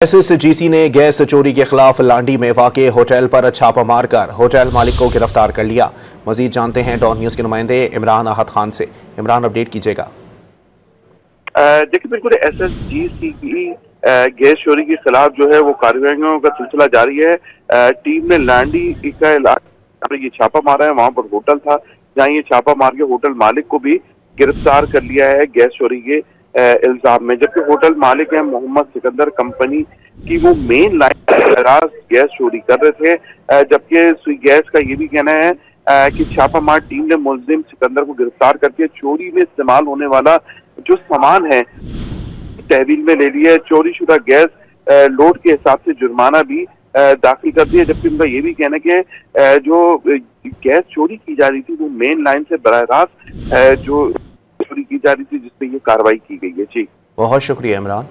SSGC ने gas चोरी के खिलाफ लांडी में वाक़े होटल पर छापा मारकर होटल मालिक को गिरफ्तार कर लिया। मजीद जानते हैं डॉन न्यूज़ के नुमाइंदे इमरान अहद खान से। इमरान, अपडेट कीजिएगा। देखिए, बिल्कुल SSGC की गैस चोरी के खिलाफ जो है वो कार्रवाइयों का सिलसिला जारी है। टीम ने लांडी का इलाका ये छापा मारा है। वहां पर होटल था जहां ये छापा मार के होटल मालिक को भी गिरफ्तार कर लिया है गैस चोरी के इल्जाम में। जबकि होटल मालिक है मोहम्मद सिकंदर कंपनी की, वो मेन लाइन राज गैस चोरी कर रहे थे। जबकि स्वी गैस का ये भी कहना है कि छापामार टीम ने मुलजिम सिकंदर को गिरफ्तार करके चोरी में इस्तेमाल होने वाला जो सामान है तहवील में ले लिया है। चोरी शुदा गैस लोड के हिसाब से जुर्माना भी दाखिल कर दिया। जबकि उनका ये भी कहना है कि जो गैस चोरी की जा रही थी वो मेन लाइन से बराह रास्त जो चोरी की जा रही थी जिसपे ये कार्रवाई की गई है। जी, बहुत शुक्रिया इमरान।